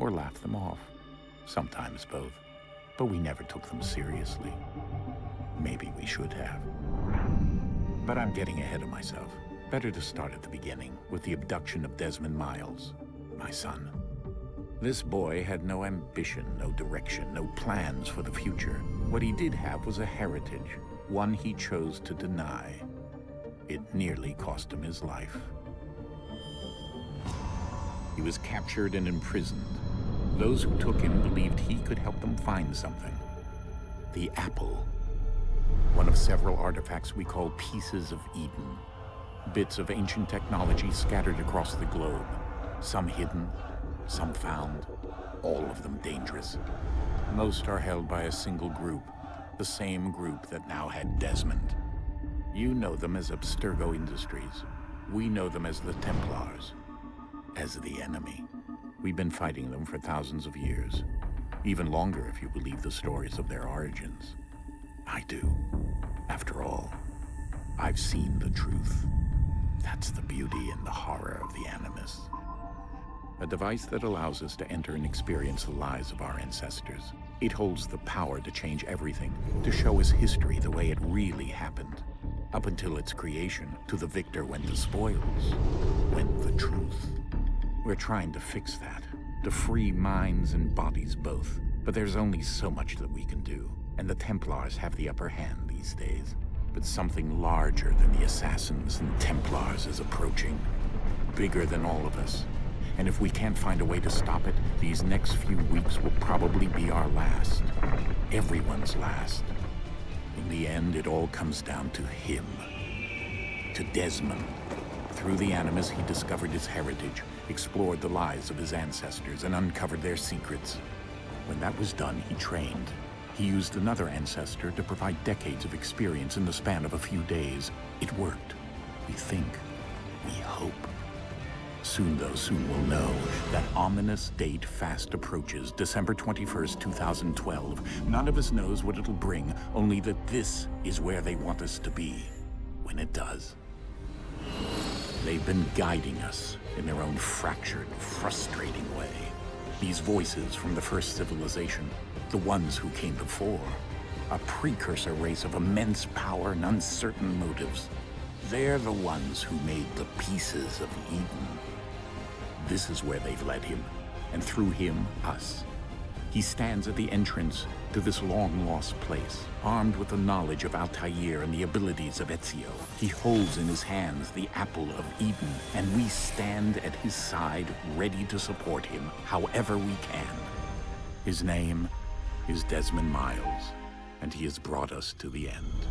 or laugh them off. Sometimes both. But we never took them seriously. Maybe we should have. But I'm getting ahead of myself. Better to start at the beginning, with the abduction of Desmond Miles, my son. This boy had no ambition, no direction, no plans for the future. What he did have was a heritage, one he chose to deny. It nearly cost him his life. He was captured and imprisoned. Those who took him believed he could help them find something. The apple. One of several artifacts we call pieces of Eden. Bits of ancient technology scattered across the globe. Some hidden, some found, all of them dangerous. Most are held by a single group, the same group that now had Desmond. You know them as Abstergo Industries. We know them as the Templars, as the enemy. We've been fighting them for thousands of years, even longer if you believe the stories of their origins. I do. After all, I've seen the truth. That's the beauty and the horror of the Animus. A device that allows us to enter and experience the lives of our ancestors. It holds the power to change everything, to show us history the way it really happened. Up until its creation, to the victor went the spoils, went the truth. We're trying to fix that, to free minds and bodies both. But there's only so much that we can do, and the Templars have the upper hand these days. But something larger than the Assassins and Templars is approaching, bigger than all of us. And if we can't find a way to stop it, these next few weeks will probably be our last. Everyone's last. In the end, it all comes down to him. To Desmond. Through the Animus, he discovered his heritage, explored the lives of his ancestors, and uncovered their secrets. When that was done, he trained. He used another ancestor to provide decades of experience in the span of a few days. It worked. We think. We hope. Soon, though, soon we'll know. That ominous date fast approaches, December 21st, 2012. None of us knows what it'll bring, only that this is where they want us to be, when it does. They've been guiding us in their own fractured, frustrating way. These voices from the first civilization, the ones who came before, a precursor race of immense power and uncertain motives. They're the ones who made the pieces of Eden. This is where they've led him, and through him, us. He stands at the entrance to this long-lost place, armed with the knowledge of Altair and the abilities of Ezio. He holds in his hands the apple of Eden, and we stand at his side, ready to support him however we can. His name is Desmond Miles, and he has brought us to the end.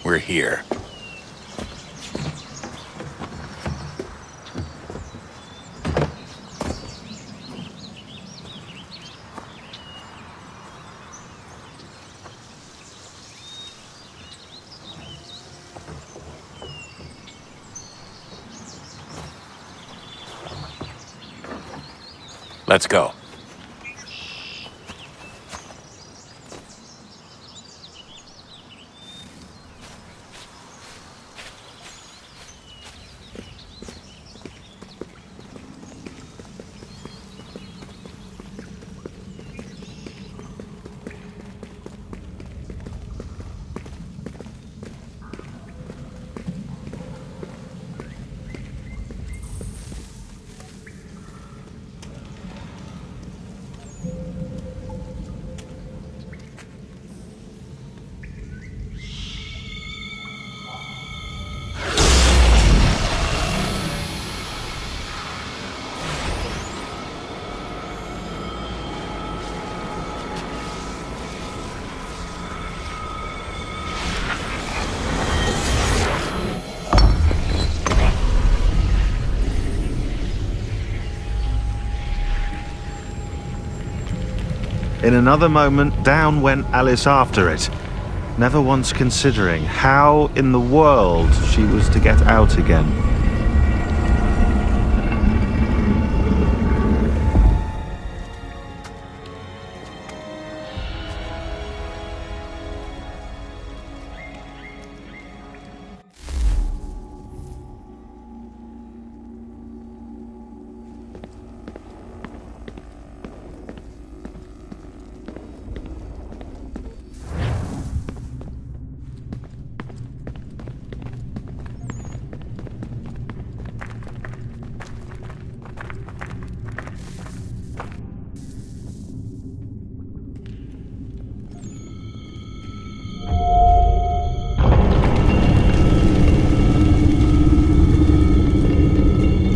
We're here. Let's go. In another moment, down went Alice after it, never once considering how in the world she was to get out again.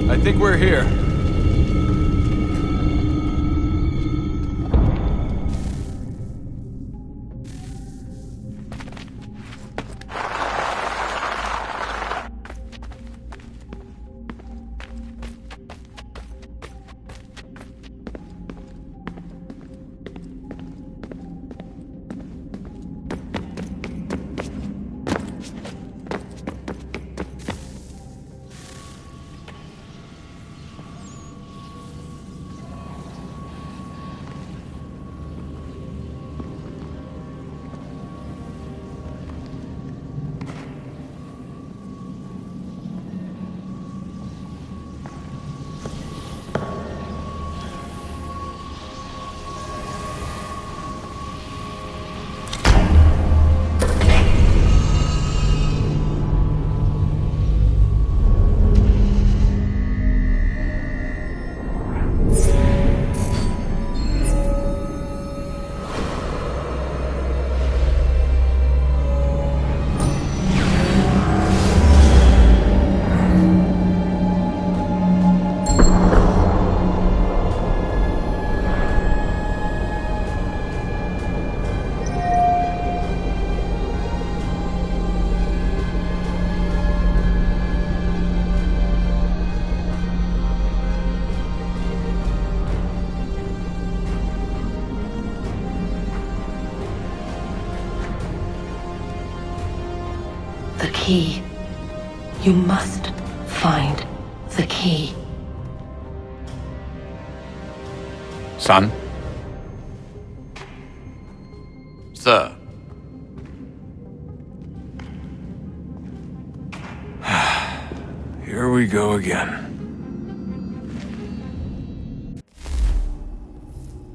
I think we're here. The key. You must find the key. Son? Sir. Here we go again.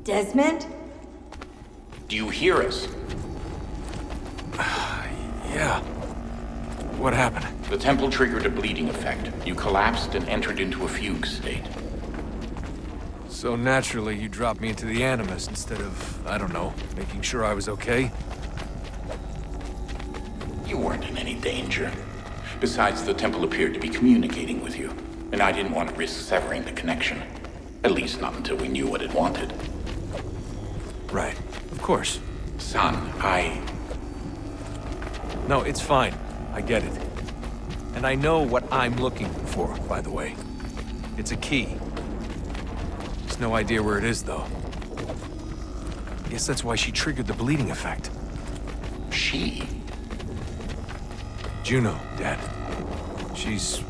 Desmond? Do you hear us? Yeah. What happened? The temple triggered a bleeding effect. You collapsed and entered into a fugue state. So naturally, you dropped me into the Animus instead of, I don't know, making sure I was okay? You weren't in any danger. Besides, the temple appeared to be communicating with you, and I didn't want to risk severing the connection. At least not until we knew what it wanted. Right. Of course. Son, No, it's fine. I get it. And I know what I'm looking for, by the way. It's a key. Just no idea where it is, though. Guess that's why she triggered the bleeding effect. She? Juno, Dad. She's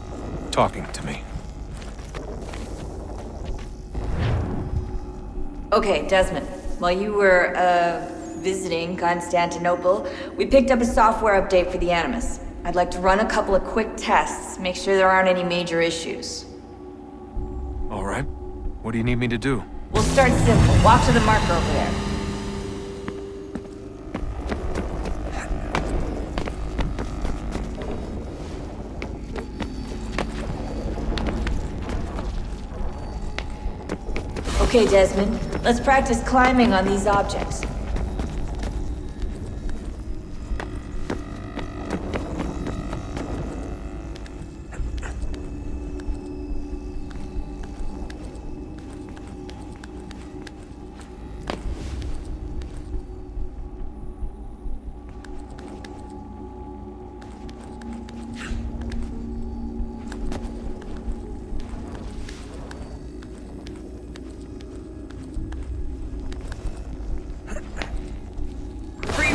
talking to me. Okay, Desmond. While you were, visiting Constantinople, we picked up a software update for the Animus. I'd like to run a couple of quick tests, make sure there aren't any major issues. All right. What do you need me to do? We'll start simple. Walk to the marker over there. Okay, Desmond. Let's practice climbing on these objects.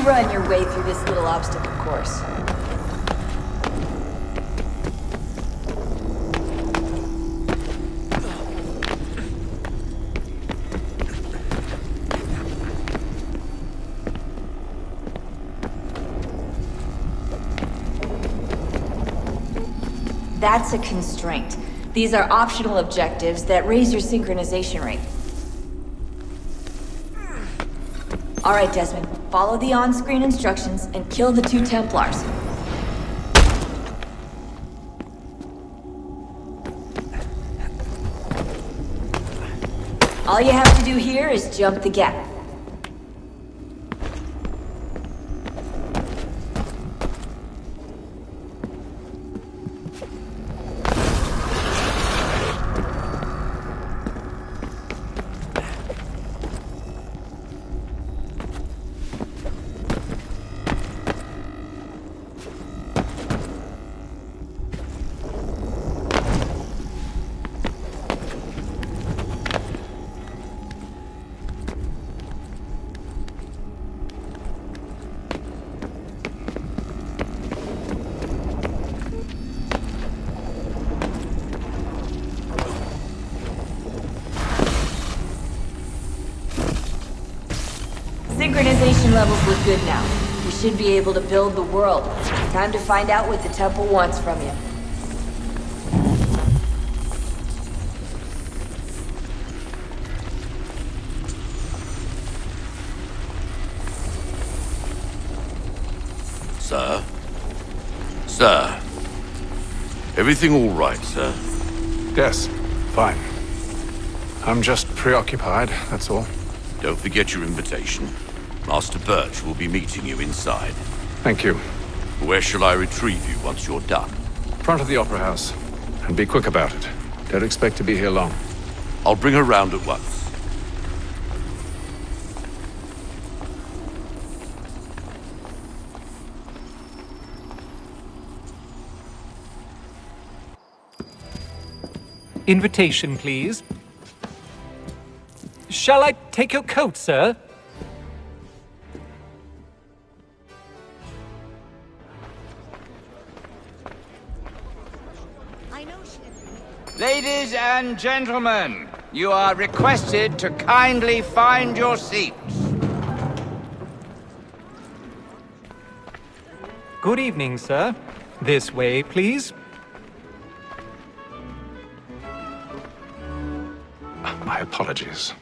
run your way through this little obstacle course. That's a constraint. These are optional objectives that raise your synchronization rate. Alright, Desmond. Follow the on-screen instructions and kill the 2 Templars. All you have to do here is jump the gap. Synchronization levels look good now. We should be able to build the world. Time to find out what the temple wants from you. Sir? Sir? Everything all right, sir? Yes, fine. I'm just preoccupied, that's all. Don't forget your invitation. Master Birch will be meeting you inside. Thank you. Where shall I retrieve you once you're done? Front of the Opera House. And be quick about it. Don't expect to be here long. I'll bring her round at once. Invitation, please. Shall I take your coat, sir? Ladies and gentlemen, you are requested to kindly find your seats. Good evening, sir. This way, please. My apologies.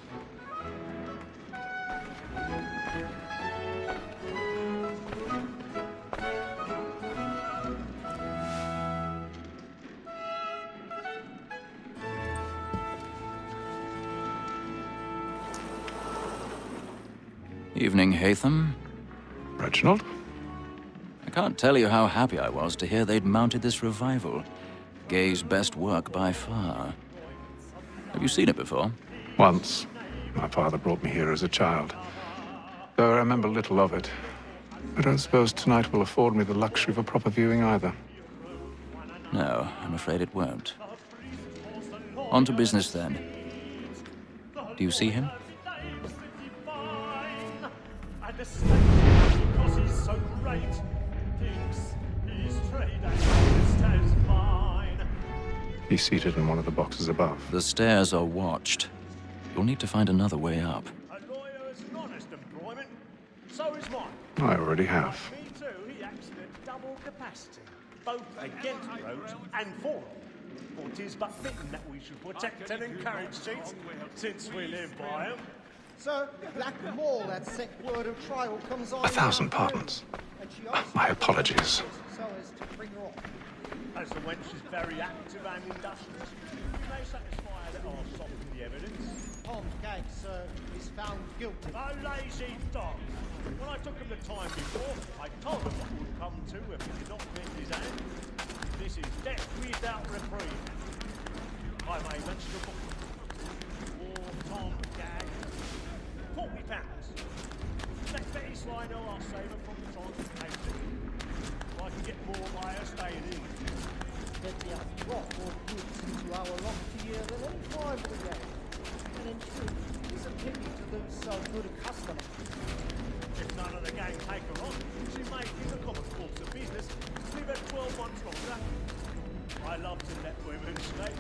Evening, Hatham. Reginald? I can't tell you how happy I was to hear they'd mounted this revival. Gay's best work by far. Have you seen it before? Once. My father brought me here as a child. Though I remember little of it. I don't suppose tonight will afford me the luxury of a proper viewing either. No, I'm afraid it won't. On to business then. Do you see him? Because he's so great, thinks he's as mine. He's seated in one of the boxes above. The stairs are watched. You'll need to find another way up. A lawyer is an honest employment, so is mine. I already have. Me too, he acts in a double capacity, both against roads and for them. For 'tis but fitting that we should protect and encourage cheats, since we live by them. So, Black Mall, that sick word of trial comes on. 1,000 pardons. My apologies. So as to bring her off. As the wench is very active and industrious, we may satisfy that I'll soften the evidence. Tom Gates is found guilty. Oh, lazy dog! When I took him the time before, I told him what would come to if he did not bend his hand. This is death without reprieve. I may mention a book. For Tom Gag. £40. Let Betty Slino, I'll save her from the transportation. If I can get more by her staying in. Betty has brought more goods into our loft here than any crime brigade. And in truth, it's a pity to lose so good a customer. If none of the gang they take her on, she may, in the common course of business, live at 12 months longer. I love to let women stay.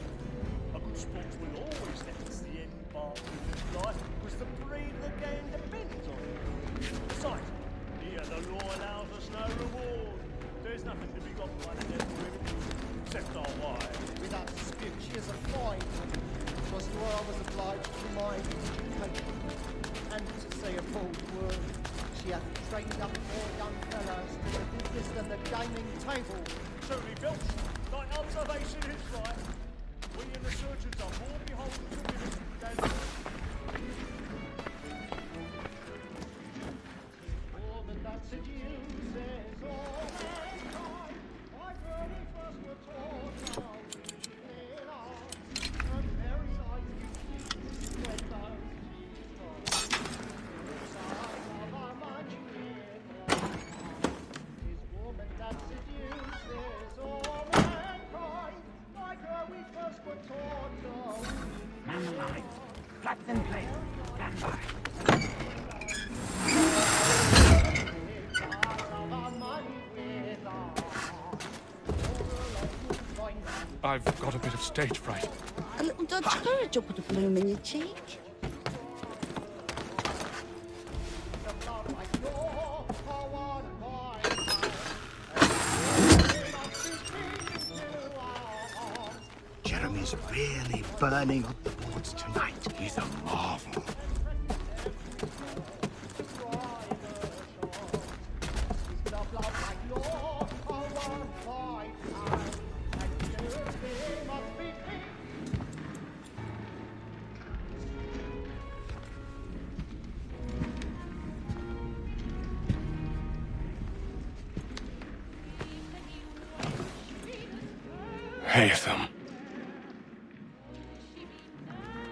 A good sportsman always lets the end part of his life, because the breed of the game depends on it. Besides, here the law allows us no reward. There's nothing to be got by the dead women, except our wives. Without dispute, she is a fine woman. Was where I was obliged to remind education. And to say a bold word, she hath trained up 4 young fellows to the business and the gaming table. Truly built. Thy observation is right. We and the surgeons are more beholden to women than... Woman that seduces all mankind, my very first were taught how we live on. And Mary's eyes you see when those tears fall. Inside of our money is woman that seduces all mankind, like her we first were taught how we Man alive. Flats in place. Stand by. I've got a bit of stage fright. A little Dodge courage will put a bloom in your cheek. Jeremy's really burning up the boards tonight. He's a marvel. Haytham.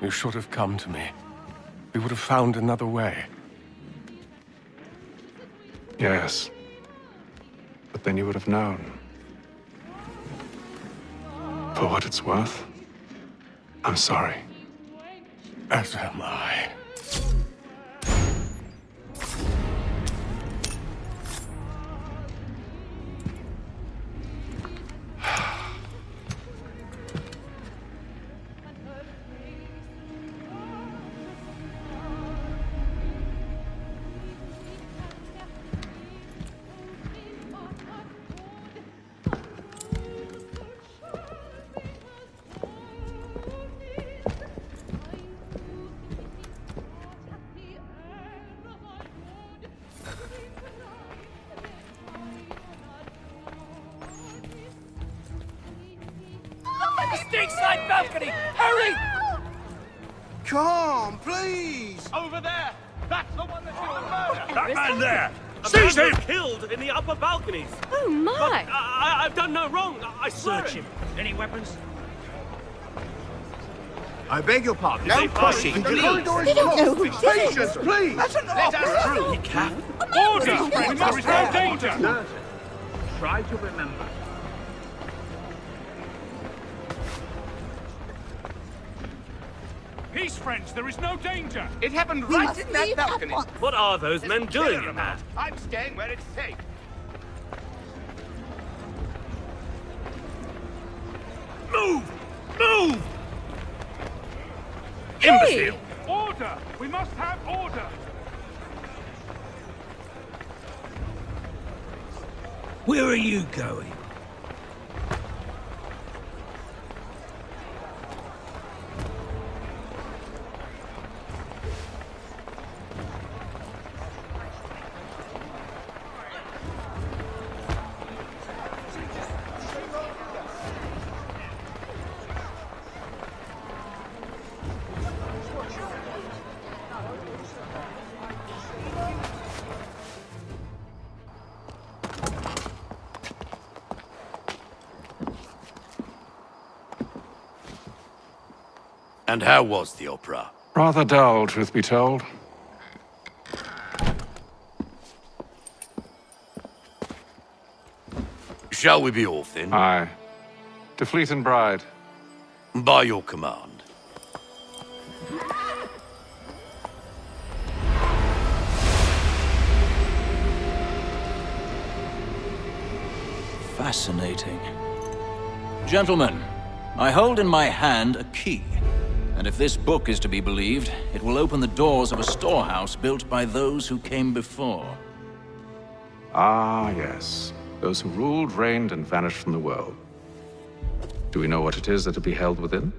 You should have come to me. We would have found another way. Yes. But then you would have known. For what it's worth, I'm sorry. As am I. Side balcony! Hurry! Come, please! Over there! That's the one that did the murder! That man there! Seize him! Killed in the upper balconies. Oh my! But I've done no wrong. I swear Search it. him. Any weapons? I beg your pardon. No pushing, The please. corridor They is don't know blocked. who did it. Patience, please. Let us through! He can. Order! There is no danger. Try to remember. Peace, friends. There is no danger. It happened We right must in that leave at balcony. once. What are those men doing in that? that? I'm staying where it's safe. Move! Move! Imbecile! Order! We must have order! Where are you going? And how was the opera? Rather dull, truth be told. Shall we be off then? Aye. To Fleet and Bride. By your command. fascinating. Gentlemen, I hold in my hand a key. And if this book is to be believed, it will open the doors of a storehouse built by those who came before. Ah, yes. Those who ruled, reigned, and vanished from the world. Do we know what it is that will be held within?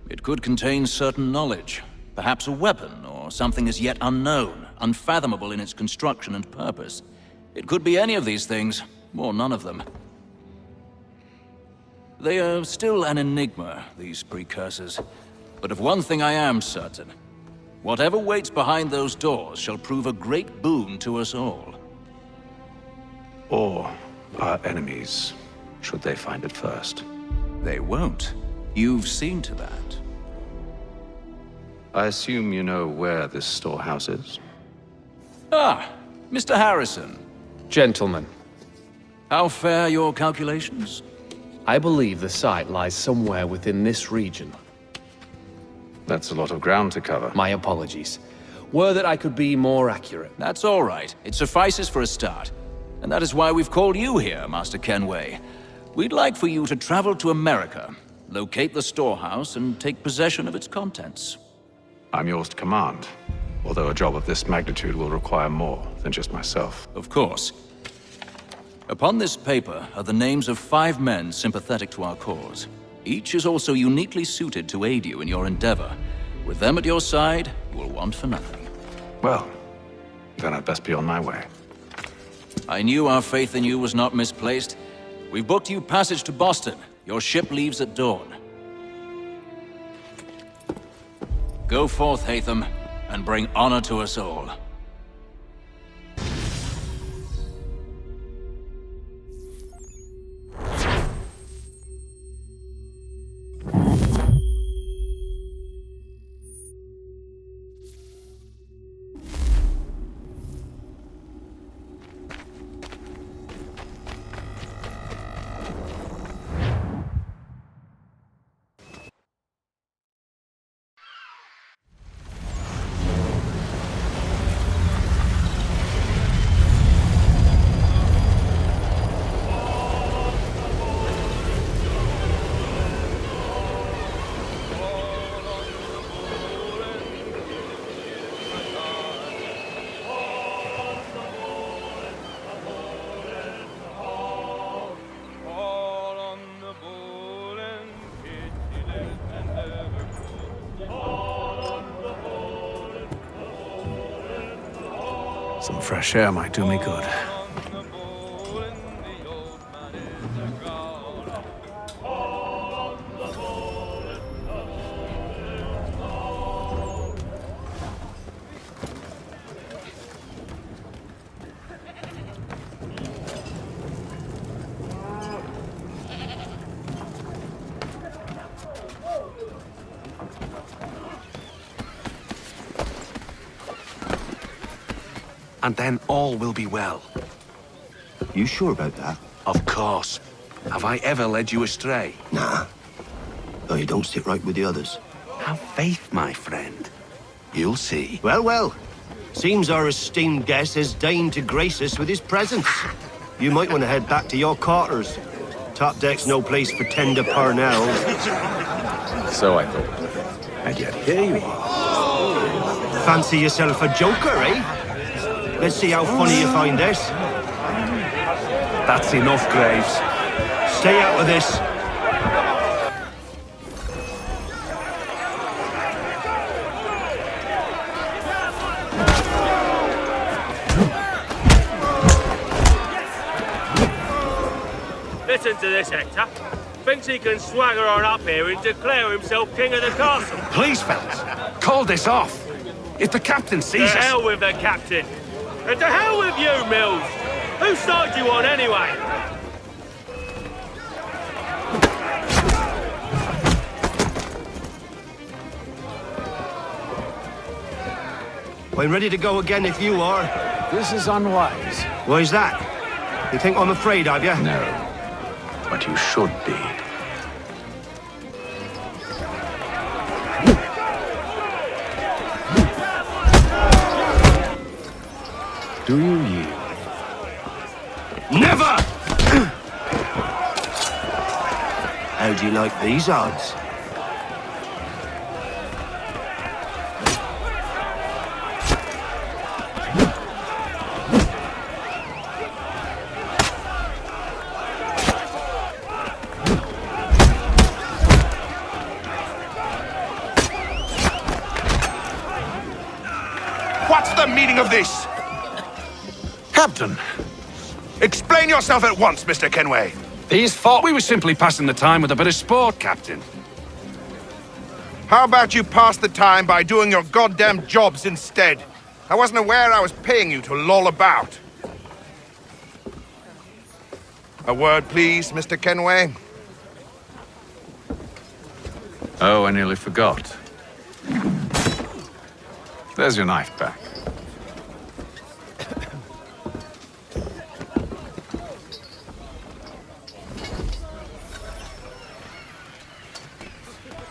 It could contain certain knowledge. Perhaps a weapon, or something as yet unknown, unfathomable in its construction and purpose. It could be any of these things, or none of them. They are still an enigma, these precursors. But of one thing I am certain. Whatever waits behind those doors shall prove a great boon to us all. Or our enemies, should they find it first. They won't. You've seen to that. I assume you know where this storehouse is? Ah, Mr. Harrison. Gentlemen, How fare your calculations? I believe the site lies somewhere within this region. That's a lot of ground to cover. My apologies. Were that I could be more accurate. That's all right. It suffices for a start. And that is why we've called you here, Master Kenway. We'd like for you to travel to America, locate the storehouse, and take possession of its contents. I'm yours to command, although a job of this magnitude will require more than just myself. Of course. Upon this paper are the names of 5 men sympathetic to our cause. Each is also uniquely suited to aid you in your endeavor. With them at your side, you will want for nothing. Well, then I'd best be on my way. I knew our faith in you was not misplaced. We've booked you passage to Boston. Your ship leaves at dawn. Go forth, Hatham, and bring honor to us all. Some fresh air might do me good. And then all will be well. You sure about that? Of course. Have I ever led you astray? Nah. Though you don't sit right with the others. Have faith, my friend. You'll see. Well, well. Seems our esteemed guest has deigned to grace us with his presence. You might want to head back to your quarters. Top deck's no place for tender Parnells. So I thought. And yet here you are. Fancy yourself a joker, eh? Let's see how funny you find this. That's enough, Graves. Stay out of this. Listen to this, Hector. Thinks he can swagger on up here and declare himself king of the castle. Please, fellas, call this off. If the captain sees us... To hell with the captain. And to hell with you, Mills! Whose side you on, anyway? I'm ready to go again if you are. This is unwise. Why's that? You think I'm afraid of you? No. But you should be. Do you yield? Never! How do you like these odds? What's the meaning of this? Captain! Explain yourself at once, Mr. Kenway. These thought we were simply passing the time with a bit of sport, Captain. How about you pass the time by doing your goddamn jobs instead? I wasn't aware I was paying you to loll about. A word, please, Mr. Kenway. Oh, I nearly forgot. There's your knife back.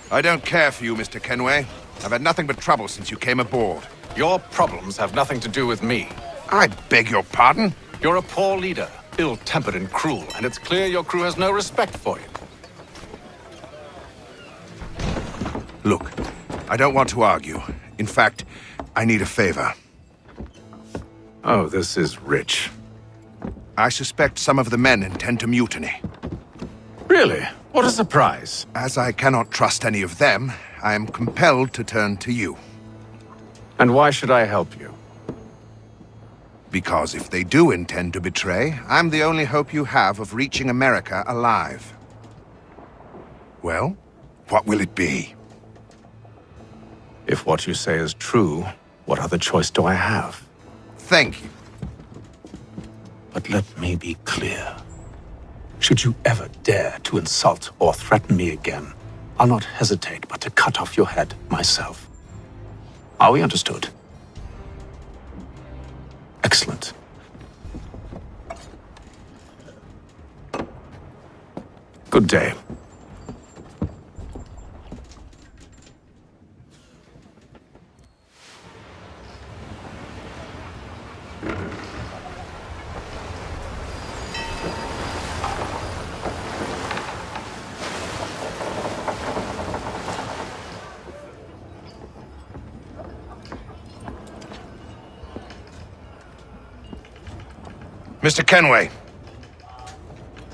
I don't care for you, Mr. Kenway. I've had nothing but trouble since you came aboard. Your problems have nothing to do with me. I beg your pardon? You're a poor leader, ill-tempered and cruel, and it's clear your crew has no respect for you. Look, I don't want to argue. In fact, I need a favor. Oh, this is rich. I suspect some of the men intend to mutiny. Really? What a surprise. As I cannot trust any of them, I am compelled to turn to you. And why should I help you? Because if they do intend to betray, I'm the only hope you have of reaching America alive. Well, what will it be? If what you say is true, what other choice do I have? Thank you. But let me be clear. Should you ever dare to insult or threaten me again, I'll not hesitate but to cut off your head myself. Are we understood? Excellent. Good day. Mr. Kenway.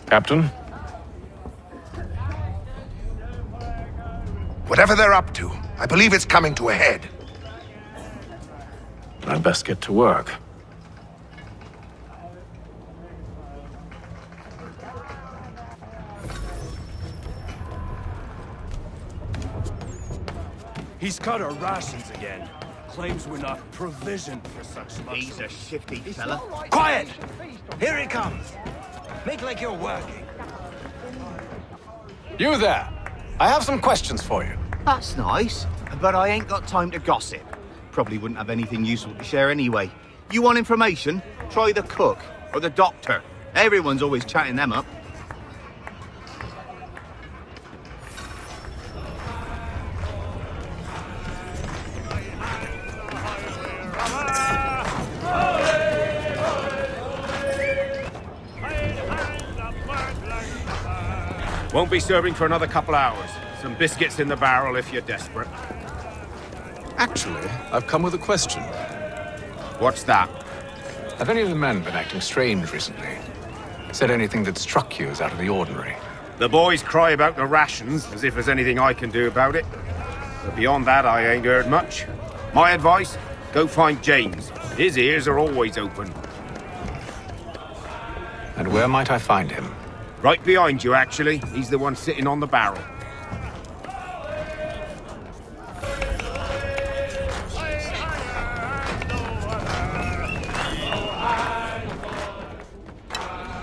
Captain? Whatever they're up to, I believe it's coming to a head. I'd best get to work. He's cut our rations again. Claims we're not provisioned for such luxury. He's a shifty fella. Quiet! Here he comes! Make like you're working. You there! I have some questions for you. That's nice, but I ain't got time to gossip. Probably wouldn't have anything useful to share anyway. You want information? Try the cook or the doctor. Everyone's always chatting them up. Won't be serving for another couple hours. Some biscuits in the barrel if you're desperate. Actually, I've come with a question. What's that? Have any of the men been acting strange recently? Said anything that struck you as out of the ordinary? The boys cry about the rations, as if there's anything I can do about it. But beyond that, I ain't heard much. My advice, go find James. His ears are always open. And where might I find him? Right behind you, actually. He's the one sitting on the barrel.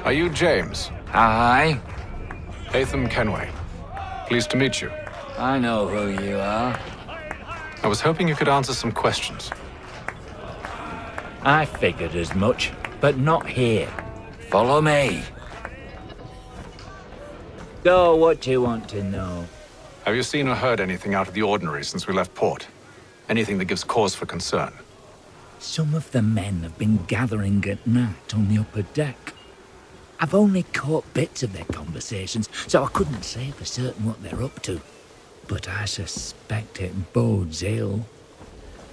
Are you James? Aye. Hatham Kenway. Pleased to meet you. I know who you are. I was hoping you could answer some questions. I figured as much, but not here. Follow me. Go, what do you want to know? Have you seen or heard anything out of the ordinary since we left port? Anything that gives cause for concern? Some of the men have been gathering at night on the upper deck. I've only caught bits of their conversations, so I couldn't say for certain what they're up to. But I suspect it bodes ill.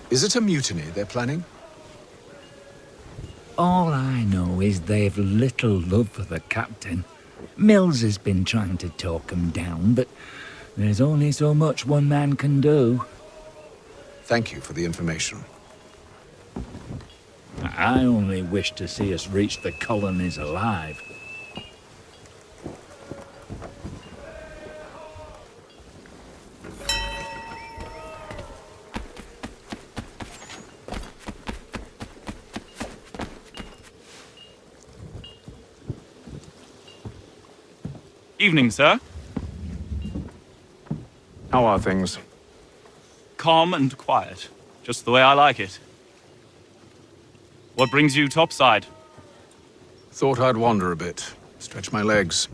Is it a mutiny they're planning? All I know is they've little love for the captain. Mills has been trying to talk 'em down, but there's only so much one man can do. Thank you for the information. I only wish to see us reach the colonies alive. Evening, sir. How are things? Calm and quiet. Just the way I like it. What brings you topside? Thought I'd wander a bit. Stretch my legs.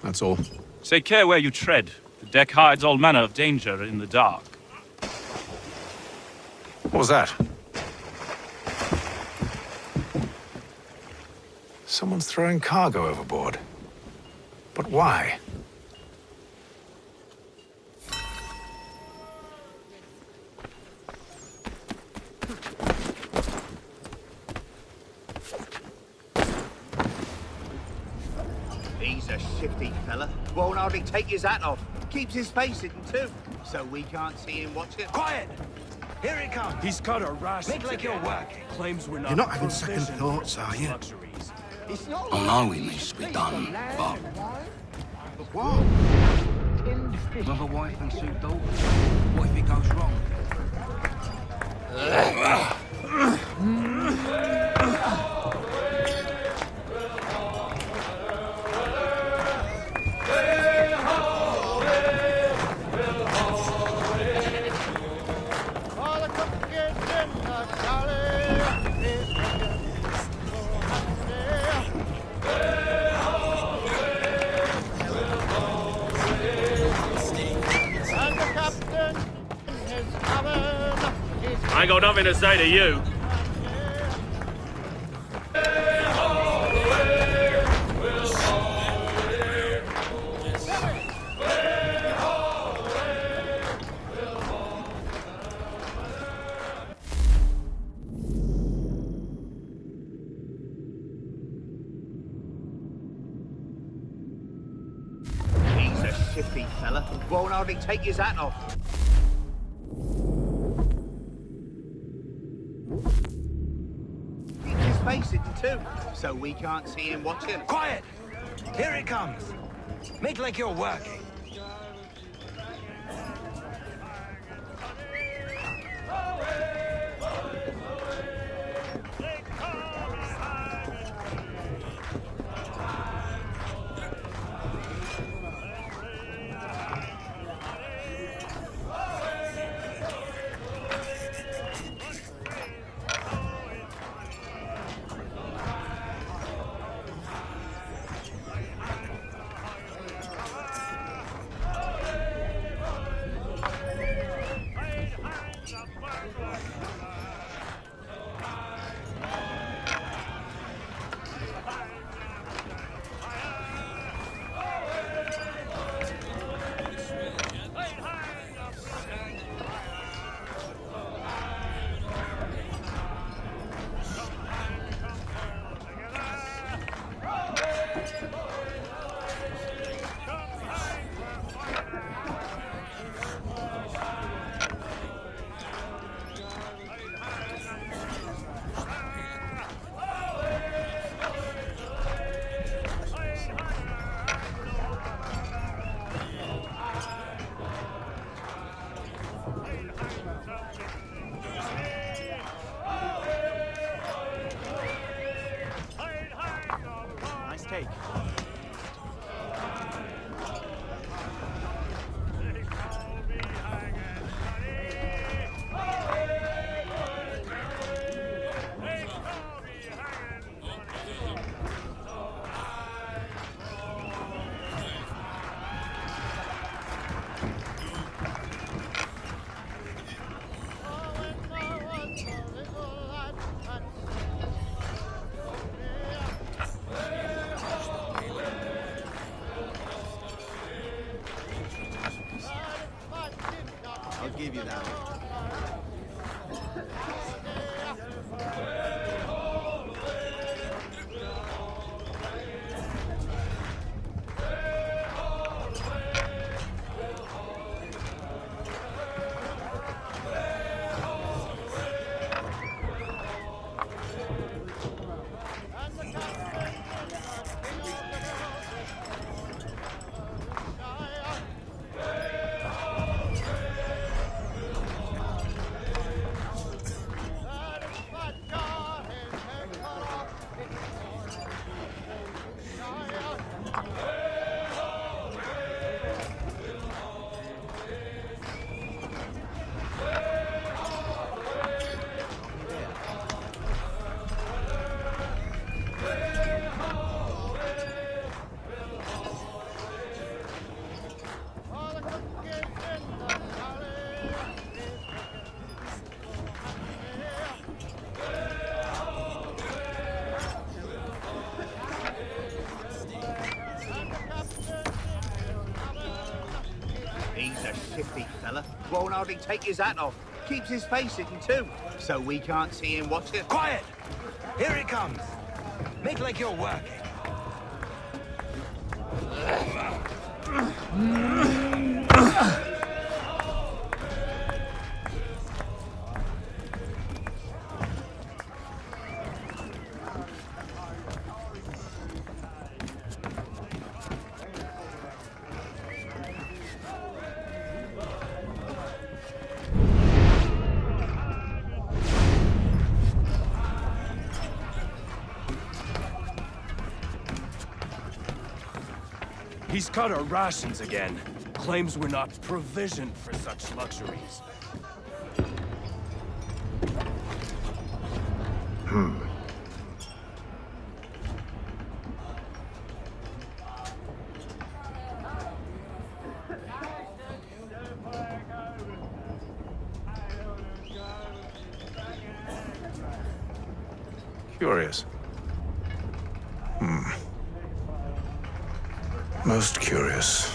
That's all. Take care where you tread. The deck hides all manner of danger in the dark. What was that? Someone's throwing cargo overboard. But why? He's a shifty fella. Won't hardly take his hat off. Keeps his face hidden too, so we can't see him watching. Quiet! Here he comes. He's got a rush. Make like you're working. Claims we're not. You're not having second thoughts, are you? I know he needs to be done, but... What? With a wife and 2 daughters. What if it goes wrong? I ain't got nothing to say to you. He's a shifty fella. Won't hardly take his hat off. Keeps his face hidden too, so we can't see him watching. Quiet! Here he comes. Make like you're working. give you that. He's a shifty fella. Won't hardly take his hat off. Keeps his face hidden too, so we can't see him watching. Quiet! Here it comes. Make like you're working. He's cut our rations again. Claims we're not provisioned for such luxuries. Curious. Most curious.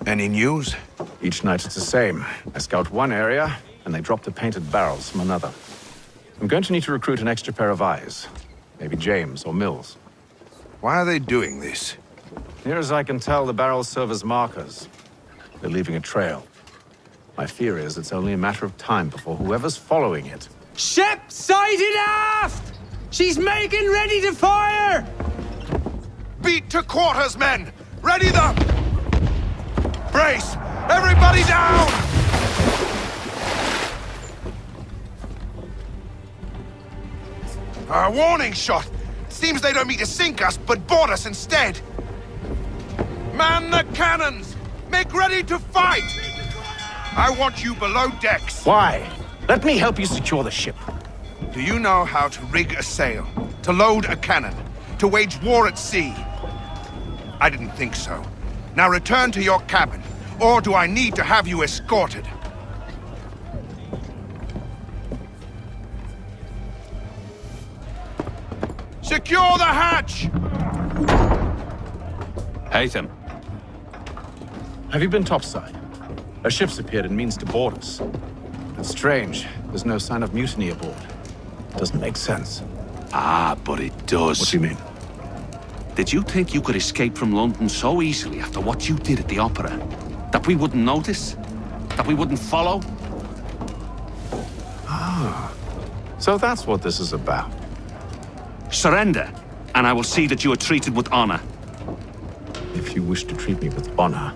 Any news? Each night it's the same. I scout one area, and they drop the painted barrels from another. I'm going to need to recruit an extra pair of eyes. Maybe James or Mills. Why are they doing this? Near as I can tell, the barrels serve as markers. They're leaving a trail. My fear is it's only a matter of time before whoever's following it... Ship sighted aft! She's making ready to fire! Beat to quarters, men! Ready the... Brace! Everybody down! A warning shot! Seems they don't mean to sink us, but board us instead! Man the cannons! Make ready to fight! I want you below decks! Why? Let me help you secure the ship. Do you know how to rig a sail? To load a cannon? To wage war at sea? I didn't think so. Now return to your cabin, or do I need to have you escorted? Secure the hatch! Haytham. Have you been topside? A ship's appeared and means to board us. It's strange. There's no sign of mutiny aboard. Doesn't make sense. Ah, but it does. What do you mean? Did you think you could escape from London so easily after what you did at the opera? That we wouldn't notice? That we wouldn't follow? Ah. So that's what this is about. Surrender, and I will see that you are treated with honor. If you wish to treat me with honor,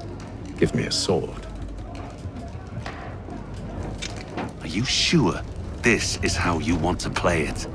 give me a sword. Are you sure this is how you want to play it?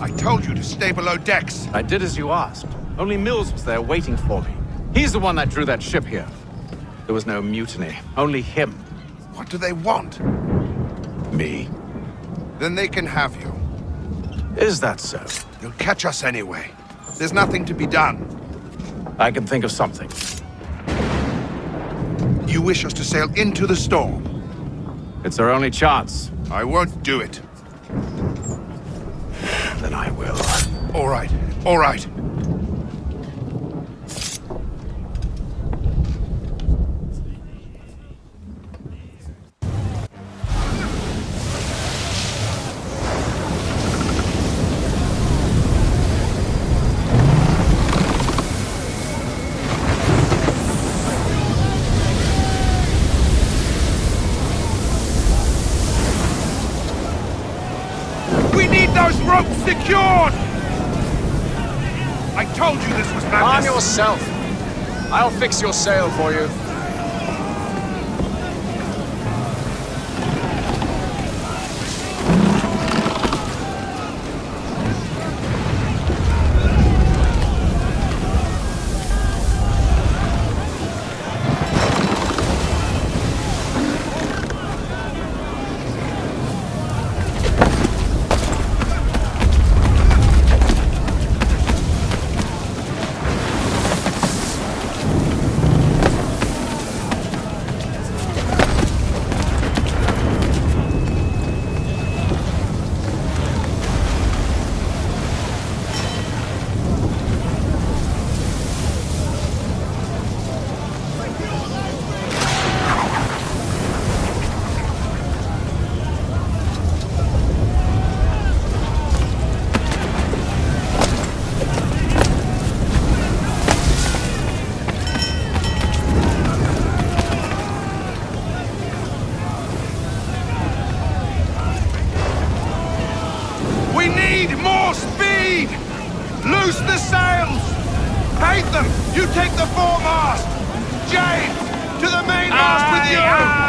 I told you to stay below decks. I did as you asked. Only Mills was there waiting for me. He's the one that drew that ship here. There was no mutiny, only him. What do they want? Me. Then they can have you. Is that so? You'll catch us anyway. There's nothing to be done. I can think of something. You wish us to sail into the storm? It's our only chance. I won't do it. Then I will. All right, all right. Those ropes secured! I told you this was madness. Arm yourself. I'll fix your sail for you. Loose the sails! Paint them! You take the foremast! James! To the mainmast with you!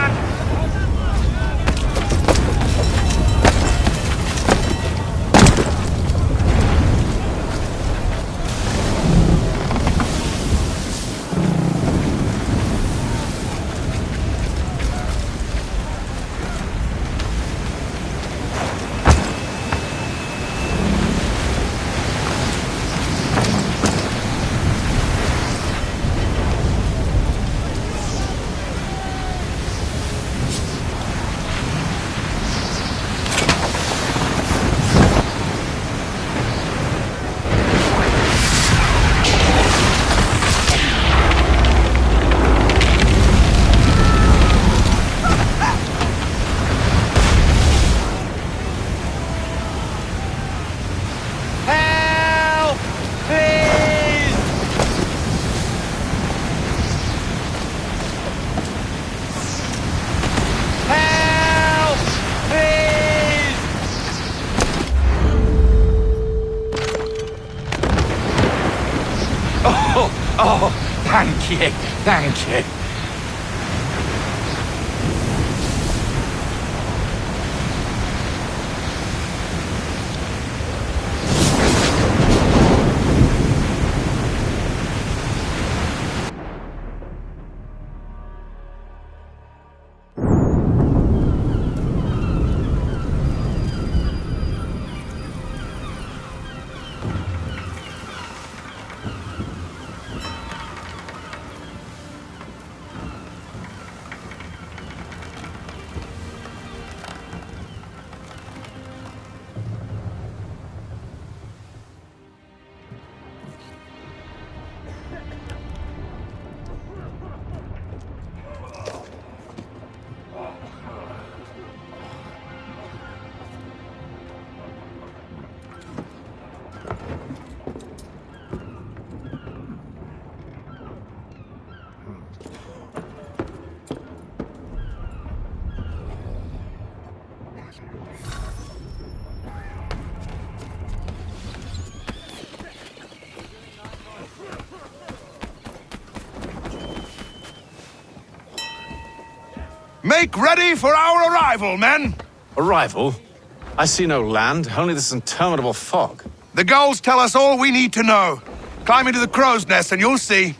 Oh, thank you, thank you. Make ready for our arrival, men! Arrival? I see no land, only this interminable fog. The gulls tell us all we need to know. Climb into the crow's nest and you'll see.